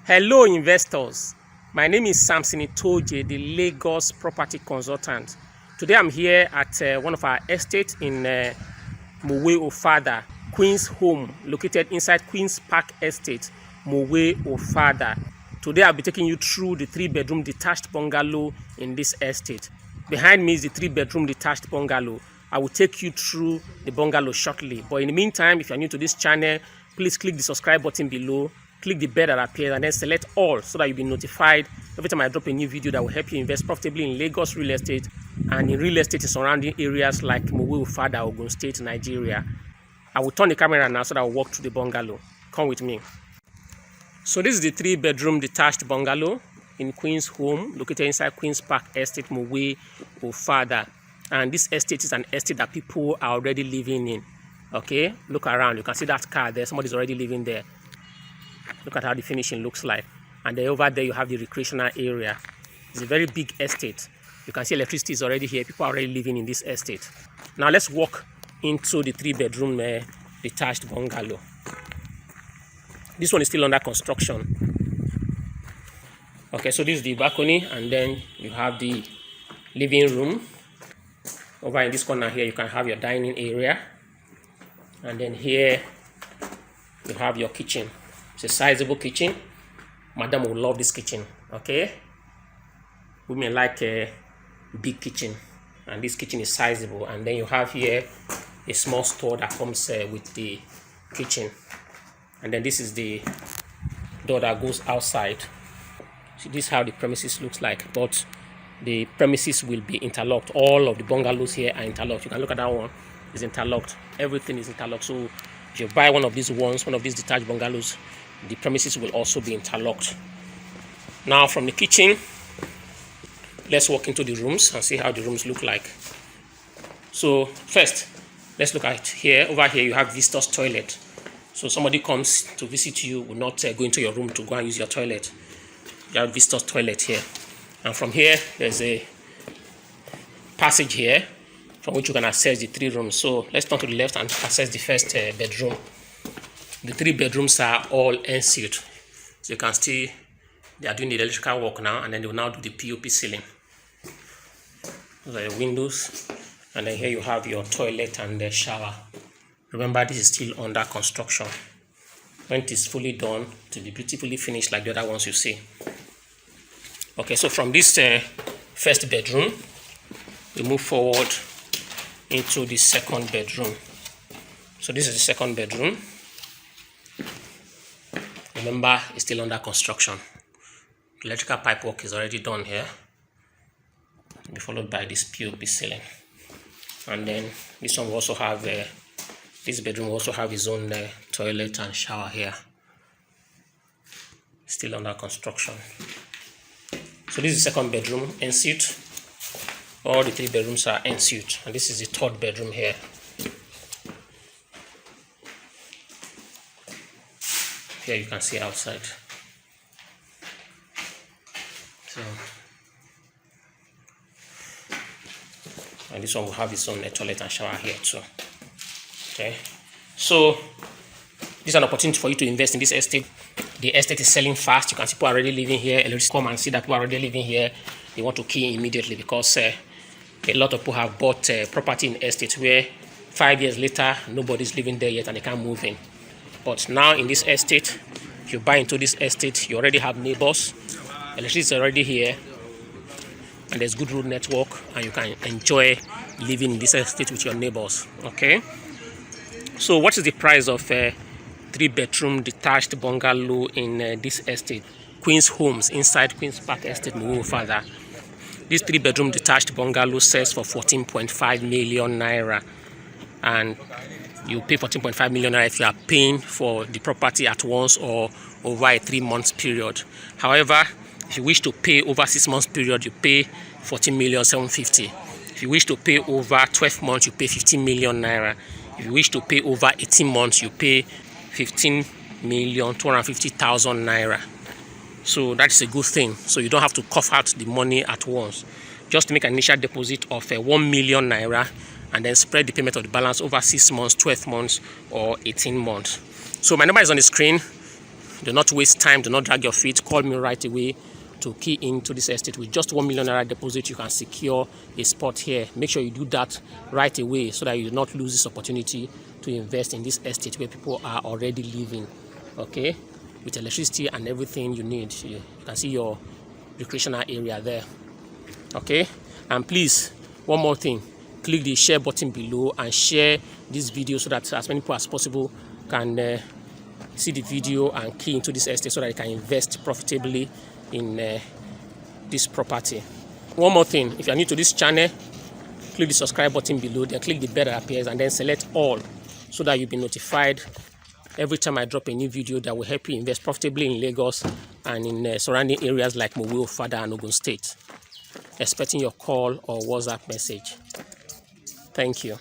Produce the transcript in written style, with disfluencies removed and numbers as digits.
Hello investors, my name is Samson Itoje, the Lagos property consultant. Today I'm here at one of our estates in Mowe Ofada, Queen's Home, located inside Queen's Park Estate, Mowe Ofada. Today I'll be taking you through the 3-bedroom detached bungalow in this estate. Behind me is the 3-bedroom detached bungalow. I will take you through the bungalow shortly. But in the meantime, if you're new to this channel, please click the subscribe button below. Click the bell that appears and then select all so that you'll be notified every time I drop a new video that will help you invest profitably in Lagos real estate and in real estate in surrounding areas like Mowe Ofada, Ogun State, Nigeria. I will turn the camera now so that I'll walk through the bungalow. Come with me. So this is the 3-bedroom detached bungalow in Queen's Home, located inside Queen's Park Estate, Mowe Ofada. And this estate is an estate that people are already living in. Okay, look around. You can see that car there. Somebody's already living there. Look at how the finishing looks like. And then over there you have the recreational area. It's a very big estate. You can see electricity is already here. People are already living in this estate. Now let's walk into the 3-bedroom detached bungalow. This one is still under construction. Okay, so this is the balcony, and then you have the living room. Over in this corner here you can have your dining area. And then here you have your kitchen. It's a sizable kitchen. Madam will love this kitchen. Okay, women like a big kitchen, and this kitchen is sizable. And then you have here a small store that comes with the kitchen. And then this is the door that goes outside. So this is how the premises looks like, but the premises will be interlocked. All of the bungalows here are interlocked. You can look at that one, it's interlocked. Everything is interlocked. So if you buy one of these ones, one of these detached bungalows, the premises will also be interlocked. Now from the kitchen, let's walk into the rooms and see how the rooms look like. So first, let's look at here. Over here you have visitor's toilet. So somebody comes to visit you, will not go into your room to go and use your toilet. You have visitor's toilet here. And from here, there's a passage here from which you can access the 3 rooms. So let's turn to the left and access the first bedroom. The 3 bedrooms are all en-suite. So you can see they are doing the electrical work now, and then they will now do the POP ceiling. Those are the windows. And then here you have your toilet and the shower. Remember, this is still under construction. When it is fully done, it will be beautifully finished like the other ones you see. Okay, so from this first bedroom, we move forward into the 2nd bedroom. So this is the 2nd bedroom. Remember, it's still under construction. Electrical pipe work is already done here. It'll be followed by this POP ceiling. And then this one will also have this bedroom will also have its own toilet and shower here. Still under construction. So this is the 2nd bedroom, en-suite. All the 3 bedrooms are en-suite, and this is the 3rd bedroom here. Here you can see outside. So, and this one will have its own toilet and shower here too. Okay, so this is an opportunity for you to invest in this estate. The estate is selling fast. You can see people are already living here. Let's come and see that people are already living here. They want to key immediately because a lot of people have bought property in estates where 5 years later nobody's living there yet and they can't move in. But now in this estate, if you buy into this estate, you already have neighbors. Electricity is already here, and there's good road network, and you can enjoy living in this estate with your neighbors. Okay, so what is the price of a 3-bedroom detached bungalow in this estate? Queen's Homes, inside Queen's Park Estate, Mowe Ofada. This 3-bedroom detached bungalow sells for 14.5 million naira, and you pay 14.5 million naira if you are paying for the property at once or over a 3-month period. However, if you wish to pay over 6 months period, you pay 14,750,000. If you wish to pay over 12 months, you pay 15 million naira. If you wish to pay over 18 months, you pay 15,250,000 naira. So that's a good thing. So you don't have to cough out the money at once. Just make an initial deposit of 1 million naira and then spread the payment of the balance over 6 months, 12 months, or 18 months. So my number is on the screen. Do not waste time. Do not drag your feet. Call me right away to key into this estate. With just 1 million naira deposit, you can secure a spot here. Make sure you do that right away so that you do not lose this opportunity to invest in this estate where people are already living. Okay, with electricity and everything you need. You can see your recreational area there. Okay, and please, one more thing, click the share button below and share this video so that as many people as possible can see the video and key into this estate so that you can invest profitably in this property. One more thing, if you are new to this channel, click the subscribe button below, then click the bell that appears and then select all so that you'll be notified every time I drop a new video that will help you invest profitably in Lagos and in surrounding areas like Mowo, Fada and Ogun State. Expecting your call or WhatsApp message. Thank you.